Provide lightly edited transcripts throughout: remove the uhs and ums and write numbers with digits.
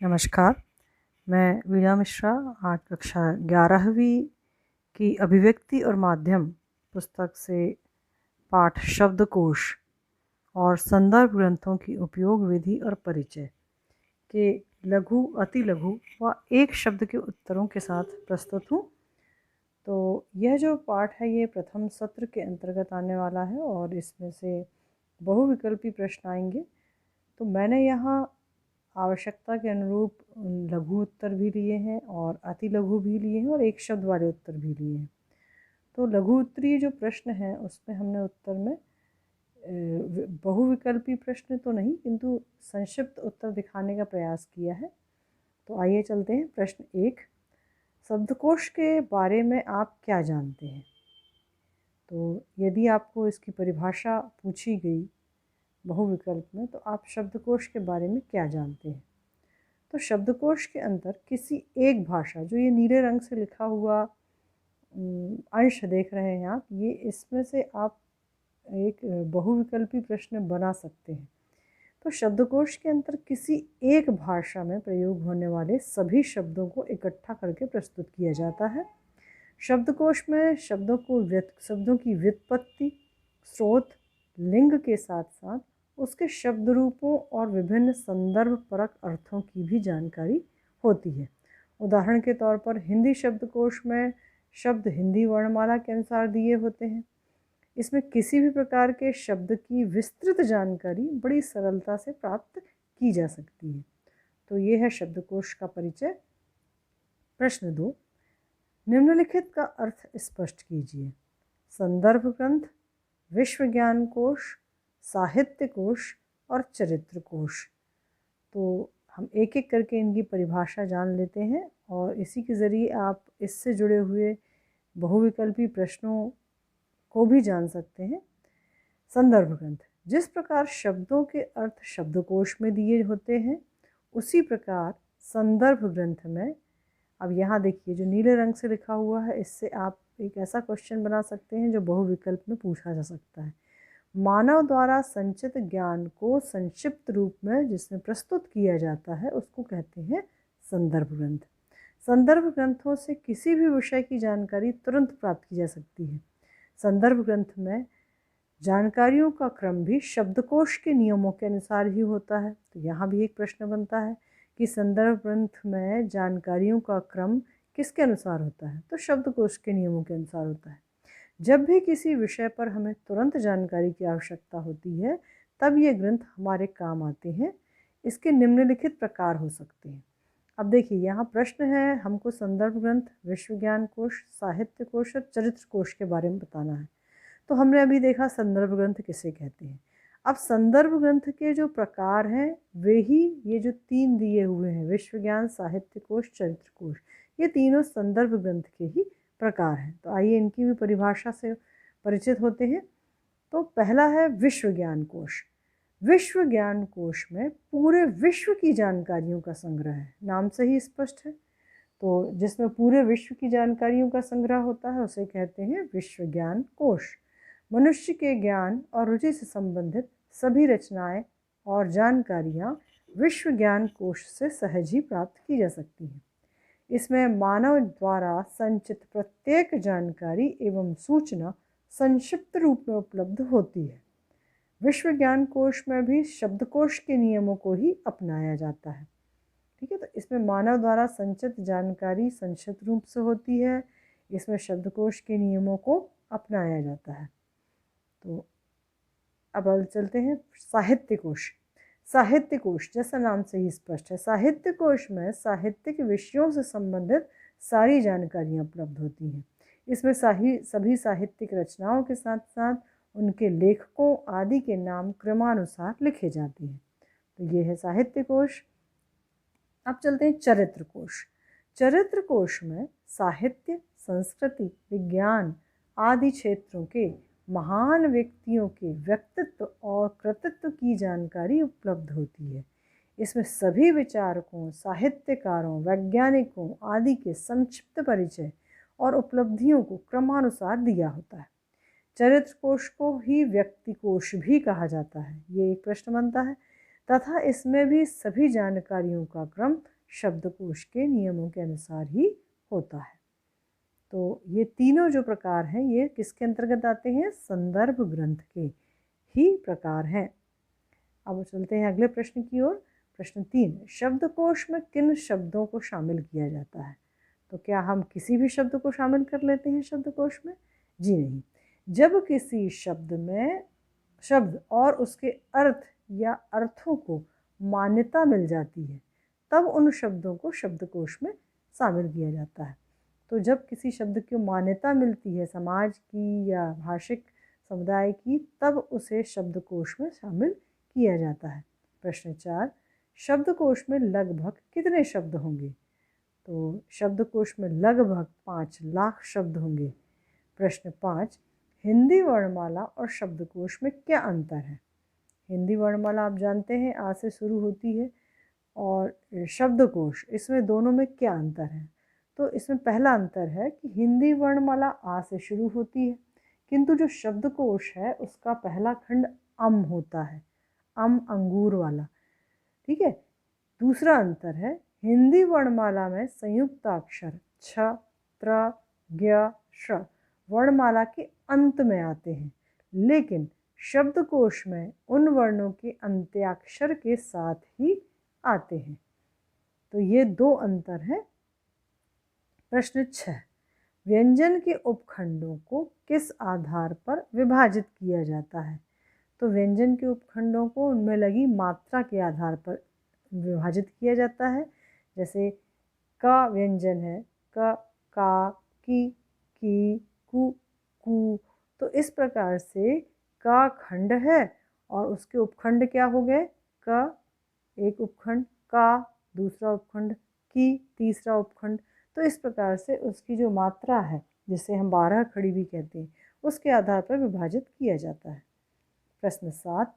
नमस्कार, मैं वीणा मिश्रा आज कक्षा 11वीं की अभिव्यक्ति और माध्यम पुस्तक से पाठ शब्दकोश और संदर्भ ग्रंथों की उपयोग विधि और परिचय के लघु, अति लघु व एक शब्द के उत्तरों के साथ प्रस्तुत हूँ। तो यह जो पाठ है ये प्रथम सत्र के अंतर्गत आने वाला है और इसमें से बहुविकल्पी प्रश्न आएंगे। तो मैंने यहाँ आवश्यकता के अनुरूप लघु उत्तर भी लिए हैं और अति लघु भी लिए हैं और एक शब्द वाले उत्तर भी लिए हैं। तो लघु उत्तरीय जो प्रश्न हैं उसमें हमने उत्तर में बहुविकल्पी प्रश्न तो नहीं किंतु संक्षिप्त उत्तर दिखाने का प्रयास किया है। तो आइए चलते हैं। प्रश्न 1, शब्दकोश के बारे में आप क्या जानते हैं? तो यदि आपको इसकी परिभाषा पूछी गई बहुविकल्प में तो आप शब्दकोश के बारे में क्या जानते हैं? तो शब्दकोश के अंदर किसी एक भाषा, जो ये नीले रंग से लिखा हुआ अंश देख रहे हैं आप, ये इसमें से आप एक बहुविकल्पी प्रश्न बना सकते हैं। तो शब्दकोश के अंदर किसी एक भाषा में प्रयोग होने वाले सभी शब्दों को इकट्ठा करके प्रस्तुत किया जाता है। शब्दकोश में शब्दों की व्युत्पत्ति, स्रोत, लिंग के साथ साथ उसके शब्द रूपों और विभिन्न संदर्भ परक अर्थों की भी जानकारी होती है। उदाहरण के तौर पर हिंदी शब्दकोश में शब्द हिंदी वर्णमाला के अनुसार दिए होते हैं। इसमें किसी भी प्रकार के शब्द की विस्तृत जानकारी बड़ी सरलता से प्राप्त की जा सकती है। तो ये है शब्दकोश का परिचय। प्रश्न 2, निम्नलिखित का अर्थ स्पष्ट कीजिए। संदर्भ ग्रंथ, विश्व ज्ञान कोश, साहित्य कोश और चरित्र कोश। तो हम एक एक करके इनकी परिभाषा जान लेते हैं और इसी के ज़रिए आप इससे जुड़े हुए बहुविकल्पी प्रश्नों को भी जान सकते हैं। संदर्भ ग्रंथ, जिस प्रकार शब्दों के अर्थ शब्दकोश में दिए होते हैं उसी प्रकार संदर्भ ग्रंथ में, अब यहाँ देखिए जो नीले रंग से लिखा हुआ है, इससे आप एक ऐसा क्वेश्चन बना सकते हैं जो बहुविकल्प में पूछा जा सकता है। मानव द्वारा संचित ज्ञान को संक्षिप्त रूप में जिसमें प्रस्तुत किया जाता है उसको कहते हैं संदर्भ ग्रंथ। संदर्भ ग्रंथों से किसी भी विषय की जानकारी तुरंत प्राप्त की जा सकती है। संदर्भ ग्रंथ में जानकारियों का क्रम भी शब्दकोश के नियमों के अनुसार ही होता है। तो यहाँ भी एक प्रश्न बनता है कि संदर्भ ग्रंथ में जानकारियों का क्रम किसके अनुसार होता है? तो शब्दकोश के नियमों के अनुसार होता है। जब भी किसी विषय पर हमें तुरंत जानकारी की आवश्यकता होती है तब ये ग्रंथ हमारे काम आते हैं। इसके निम्नलिखित प्रकार हो सकते हैं। अब देखिए यहाँ प्रश्न है, हमको संदर्भ ग्रंथ, विश्व ज्ञान कोश, साहित्य कोश और चरित्र कोश के बारे में बताना है। तो हमने अभी देखा संदर्भ ग्रंथ किसे कहते हैं। अब संदर्भ ग्रंथ के जो प्रकार हैं वे ही ये जो 3 दिए हुए हैं, विश्व ज्ञान, साहित्य कोश, चरित्र कोश, ये तीनों संदर्भ ग्रंथ के ही प्रकार हैं। तो आइए इनकी भी परिभाषा से परिचित होते हैं। तो पहला है विश्व ज्ञान कोश। विश्व ज्ञान कोश में पूरे विश्व की जानकारियों का संग्रह है, नाम से ही स्पष्ट है। तो जिसमें पूरे विश्व की जानकारियों का संग्रह होता है उसे कहते हैं विश्व ज्ञान कोश। मनुष्य के ज्ञान और रुचि से संबंधित सभी रचनाएं और जानकारियां विश्व ज्ञान कोश से सहज ही प्राप्त की जा सकती हैं। इसमें मानव द्वारा संचित प्रत्येक जानकारी एवं सूचना संक्षिप्त रूप में उपलब्ध होती है। विश्व ज्ञान कोश में भी शब्दकोश के नियमों को ही अपनाया जाता है। ठीक है, तो इसमें मानव द्वारा संचित जानकारी संक्षिप्त रूप से होती है। इसमें शब्दकोश के नियमों को अपनाया जाता है। तो अब चलते हैं साहित्य कोश। साहित्य कोश जैसा नाम से ही स्पष्ट है, साहित्य कोश में साहित्यिक विषयों से संबंधित सारी जानकारियाँ उपलब्ध होती हैं। इसमें सभी साहित्यिक रचनाओं के साथ साथ उनके लेखकों आदि के नाम क्रमानुसार लिखे जाते हैं। तो ये है साहित्य कोश। अब चलते हैं चरित्र कोश। चरित्र कोश में साहित्य, संस्कृति, विज्ञान आदि क्षेत्रों के महान व्यक्तियों के व्यक्तित्व और कृतित्व की जानकारी उपलब्ध होती है। इसमें सभी विचारकों, साहित्यकारों, वैज्ञानिकों आदि के संक्षिप्त परिचय और उपलब्धियों को क्रमानुसार दिया होता है। चरित्र कोश को ही व्यक्ति कोश भी कहा जाता है। ये एक प्रश्न बनता है। तथा इसमें भी सभी जानकारियों का क्रम शब्दकोश के नियमों के अनुसार ही होता है। तो ये तीनों जो प्रकार हैं ये किसके अंतर्गत आते हैं? संदर्भ ग्रंथ के ही प्रकार हैं। अब चलते हैं अगले प्रश्न की ओर। प्रश्न 3, शब्दकोश में किन शब्दों को शामिल किया जाता है? तो क्या हम किसी भी शब्द को शामिल कर लेते हैं शब्दकोश में? जी नहीं। जब किसी शब्द में शब्द और उसके अर्थ या अर्थों को मान्यता मिल जाती है तब उन शब्दों को शब्दकोश में शामिल किया जाता है। तो जब किसी शब्द की मान्यता मिलती है समाज की या भाषिक समुदाय की, तब उसे शब्दकोश में शामिल किया जाता है। प्रश्न 4, शब्दकोश में लगभग कितने शब्द होंगे? तो शब्दकोश में लगभग 5 लाख शब्द होंगे। प्रश्न 5, हिंदी वर्णमाला और शब्दकोश में क्या अंतर है? हिंदी वर्णमाला आप जानते हैं आ से शुरू होती है, और शब्दकोश इसमें दोनों में क्या अंतर है? तो इसमें पहला अंतर है कि हिंदी वर्णमाला आ से शुरू होती है, किंतु जो शब्दकोश है उसका पहला खंड अम होता है, अम अंगूर वाला। ठीक है। दूसरा अंतर है, हिंदी वर्णमाला में संयुक्ताक्षर छ, त्र, ज्ञ, श वर्णमाला के अंत में आते हैं, लेकिन शब्दकोश में उन वर्णों के अंत्याक्षर के साथ ही आते हैं। तो ये दो अंतर हैं। प्रश्न 6, व्यंजन के उपखंडों को किस आधार पर विभाजित किया जाता है? तो व्यंजन के उपखंडों को उनमें लगी मात्रा के आधार पर विभाजित किया जाता है। जैसे का व्यंजन है, क, का, की, कु, कु, तो इस प्रकार से का खंड है और उसके उपखंड क्या हो गए? क एक उपखंड, का दूसरा उपखंड, की तीसरा उपखंड। तो इस प्रकार से उसकी जो मात्रा है, जिसे हम 12 खड़ी भी कहते हैं, उसके आधार पर विभाजित किया जाता है। प्रश्न 7,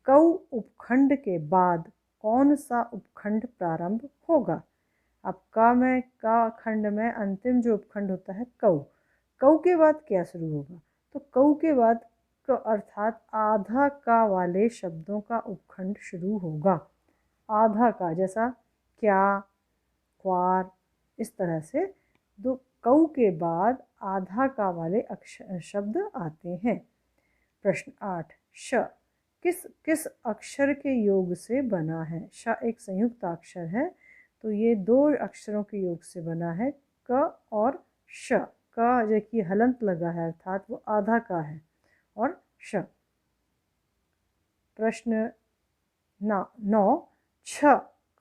कौ उपखंड के बाद कौन सा उपखंड प्रारंभ होगा? अब का खंड में अंतिम जो उपखंड होता है कौ के बाद क्या शुरू होगा? तो कौ के बाद क अर्थात आधा का वाले शब्दों का उपखंड शुरू होगा। आधा का, जैसा क्या, क्वार, इस तरह से दो कौ के बाद आधा का वाले अक्षर शब्द आते हैं। प्रश्न 8, श किस किस अक्षर के योग से बना है? श एक संयुक्त अक्षर है, तो ये दो अक्षरों के योग से बना है, क और श। क देखिए हलंत लगा है अर्थात वो आधा का है, और श। प्रश्न 9, छ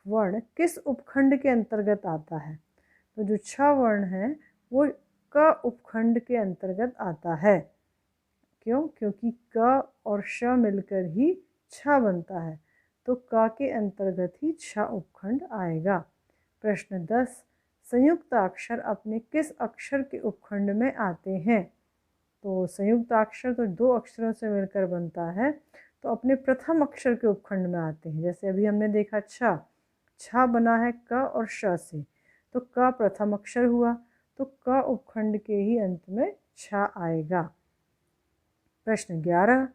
वर्ण किस उपखंड के अंतर्गत आता है? तो जो छ वर्ण है वो क उपखंड के अंतर्गत आता है। क्यों? क्योंकि क और श मिलकर ही छ बनता है, तो क के अंतर्गत ही छ उपखंड आएगा। प्रश्न 10, संयुक्त अक्षर अपने किस अक्षर के उपखंड में आते हैं? तो संयुक्त अक्षर तो दो अक्षरों से मिलकर बनता है, तो अपने प्रथम अक्षर के उपखंड में आते हैं। जैसे अभी हमने देखा छ बना है क और श से, तो क प्रथम अक्षर हुआ, तो क उपखंड के ही अंत में छ आएगा। प्रश्न 11,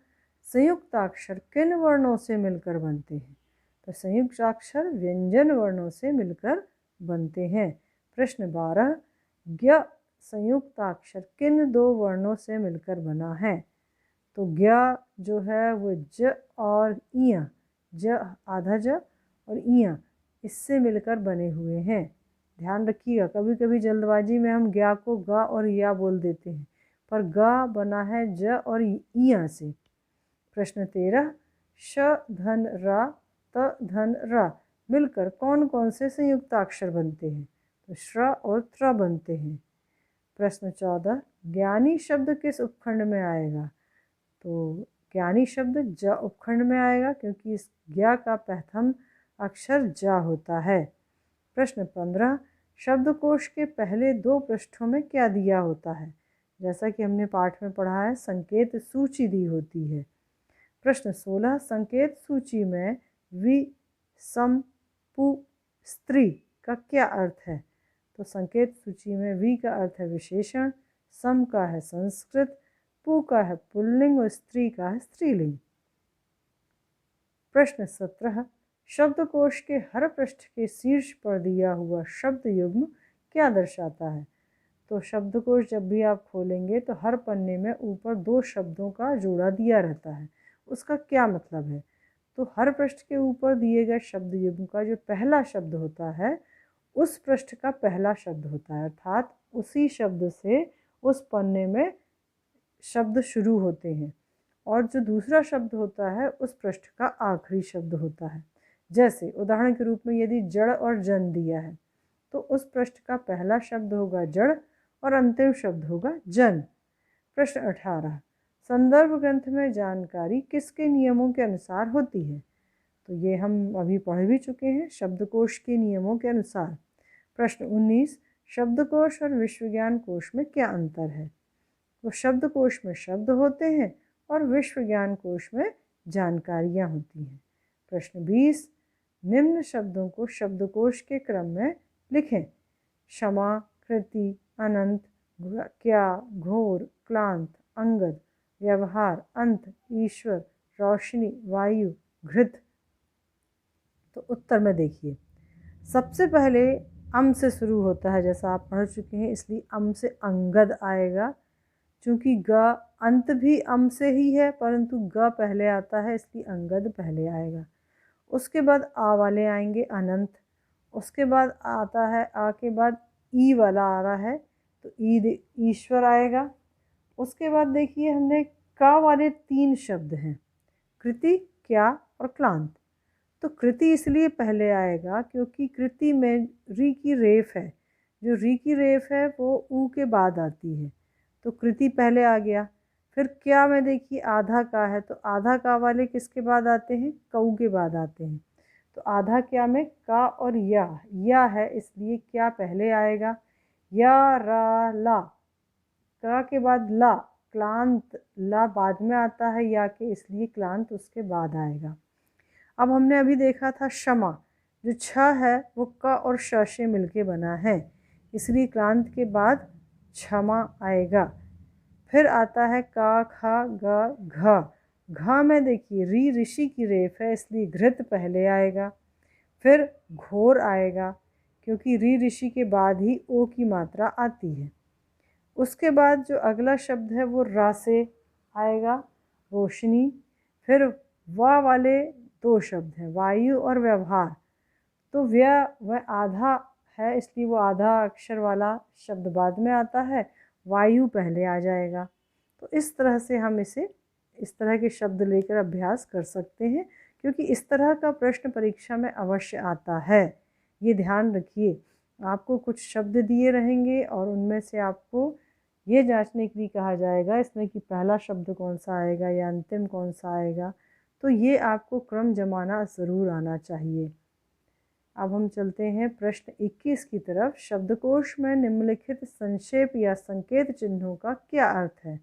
संयुक्त अक्षर किन वर्णों से मिलकर बनते हैं? तो संयुक्त अक्षर व्यंजन वर्णों से मिलकर बनते हैं। प्रश्न 12, ज्ञ संयुक्त अक्षर किन दो वर्णों से मिलकर बना है? तो ज्ञ जो है वो ज और इया, ज आधा ज और इया इससे मिलकर बने हुए हैं। ध्यान रखिएगा, कभी कभी जल्दबाजी में हम ज्ञ को ग और या बोल देते हैं, पर ग बना है ज और इया से। प्रश्न 13, श धन रा त धन रा मिलकर कौन कौन से संयुक्त अक्षर बनते हैं? तो श्र और त्र बनते हैं। प्रश्न 14, ज्ञानी शब्द किस उपखंड में आएगा? तो ज्ञानी शब्द ज उपखंड में आएगा, क्योंकि इस ज्ञ का प्रथम अक्षर ज होता है। प्रश्न 15, शब्दकोश के पहले दो पृष्ठों में क्या दिया होता है? जैसा कि हमने पाठ में पढ़ा है, संकेत सूची दी होती है। प्रश्न 16, संकेत सूची में वि, सम, पु, स्त्री का क्या अर्थ है? तो संकेत सूची में वि का अर्थ है विशेषण, सम का है संस्कृत, पु का है पुल्लिंग और स्त्री का है स्त्रीलिंग। प्रश्न 17, शब्दकोश के हर पृष्ठ के शीर्ष पर दिया हुआ शब्द युग्म क्या दर्शाता है? तो शब्दकोश जब भी आप खोलेंगे तो हर पन्ने में ऊपर 2 शब्दों का जोड़ा दिया रहता है। उसका क्या मतलब है? तो हर पृष्ठ के ऊपर दिए गए शब्द युग्म का जो पहला शब्द होता है उस पृष्ठ का पहला शब्द होता है, अर्थात उसी शब्द से उस पन्ने में शब्द शुरू होते हैं और जो दूसरा शब्द होता है उस पृष्ठ का आखिरी शब्द होता है। जैसे उदाहरण के रूप में यदि जड़ और जन दिया है तो उस पृष्ठ का पहला शब्द होगा जड़ और अंतिम शब्द होगा जन। प्रश्न 18, संदर्भ ग्रंथ में जानकारी किसके नियमों के अनुसार होती है? तो ये हम अभी पढ़ भी चुके हैं, शब्दकोश के नियमों के अनुसार। प्रश्न 19, शब्दकोश और विश्वज्ञान कोश में क्या अंतर है? तो शब्दकोश में शब्द होते हैं और विश्वज्ञान कोश में जानकारियाँ होती हैं। प्रश्न 20, निम्न शब्दों को शब्दकोश के क्रम में लिखें। क्षमा, कृति, अनंत, क्या, घोर, क्लांत, अंगद, व्यवहार, अंत, ईश्वर, रोशनी, वायु, घृत। तो उत्तर में देखिए, सबसे पहले अम से शुरू होता है, जैसा आप पढ़ चुके हैं, इसलिए अम से अंगद आएगा। चूँकि ग अंत भी अम से ही है परंतु ग पहले आता है इसलिए अंगद पहले आएगा। उसके बाद आ वाले आएंगे अनंत, उसके बाद आता है आ के बाद ई वाला आ रहा है तो ईश्वर आएगा। उसके बाद देखिए हमने का वाले 3 शब्द हैं, कृति, क्या और क्लांत। तो कृति इसलिए पहले आएगा क्योंकि कृति में री की रेफ है, जो री की रेफ है वो ऊ के बाद आती है तो कृति पहले आ गया। फिर क्या में देखिए आधा का है तो आधा का वाले किसके बाद आते हैं? कऊ के बाद आते हैं। तो आधा क्या में का और या है इसलिए क्या पहले आएगा। या रा ला, का के बाद ला, क्लांत, ला बाद में आता है या के इसलिए क्लांत उसके बाद आएगा। अब हमने अभी देखा था क्षमा, जो छ है वो क और श से मिलके बना है इसलिए क्लांत के बाद क्षमा आएगा। फिर आता है का, खा, ग, घ में देखिए री ऋषि की रेफ है इसलिए घृत पहले आएगा। फिर घोर आएगा क्योंकि री ऋषि के बाद ही ओ की मात्रा आती है। उसके बाद जो अगला शब्द है वो रा से आएगा, रोशनी। फिर वा वाले 2 शब्द हैं, वायु और व्यवहार। तो वह आधा है इसलिए वो आधा अक्षर वाला शब्द बाद में आता है, वायु पहले आ जाएगा। तो इस तरह से हम इस तरह के शब्द लेकर अभ्यास कर सकते हैं क्योंकि इस तरह का प्रश्न परीक्षा में अवश्य आता है। ये ध्यान रखिए, आपको कुछ शब्द दिए रहेंगे और उनमें से आपको ये जांचने के लिए कहा जाएगा इसमें कि पहला शब्द कौन सा आएगा या अंतिम कौन सा आएगा। तो ये आपको क्रम जमाना ज़रूर आना चाहिए। अब हम चलते हैं प्रश्न 21 की तरफ। शब्दकोश में निम्नलिखित संक्षेप या संकेत चिन्हों का क्या अर्थ है?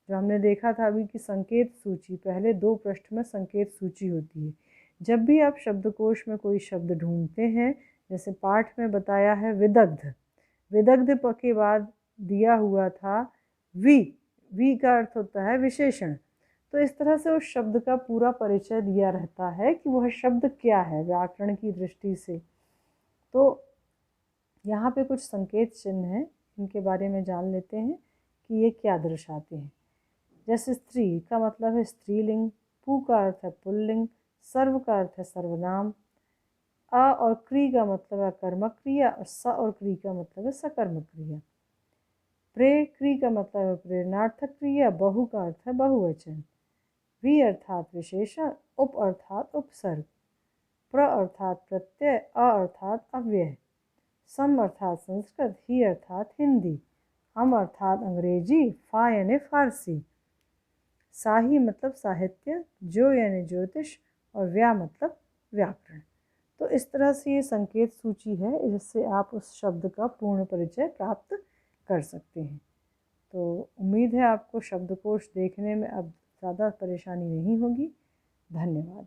जो हमने देखा था अभी कि संकेत सूची, पहले 2 पृष्ठ में संकेत सूची होती है। जब भी आप शब्दकोश में कोई शब्द ढूंढते हैं, जैसे पाठ में बताया है विदग्ध, विदग्ध के बाद दिया हुआ था वी का अर्थ होता है विशेषण। तो इस तरह से उस शब्द का पूरा परिचय दिया रहता है कि वह शब्द क्या है व्याकरण की दृष्टि से। तो यहाँ पे कुछ संकेत चिन्ह हैं, इनके बारे में जान लेते हैं कि ये क्या दर्शाते हैं। जैसे स्त्री का मतलब है स्त्रीलिंग, पु का अर्थ है पुल्लिंग, सर्व का अर्थ है सर्वनाम, अ और क्री का मतलब है कर्मक क्रिया और स और क्री का मतलब है सकर्मक क्रिया। प्रे क्री का मतलब है प्रेरणार्थक क्रिया, बहु का अर्थ है बहुवचन, वि अर्थात विशेषण, उप अर्थात उपसर्ग, प्र अर्थात प्रत्यय, अ अर्थात अव्यय, सम अर्थात संस्कृत, ही अर्थात हिंदी, हम अर्थात अंग्रेजी, फा यानी फारसी, साही मतलब साहित्य, जो यानी ज्योतिष और व्या मतलब व्याकरण। तो इस तरह से ये संकेत सूची है जिससे आप उस शब्द का पूर्ण परिचय प्राप्त कर सकते हैं। तो उम्मीद है आपको शब्दकोश देखने में अब ज़्यादा परेशानी नहीं होगी। धन्यवाद।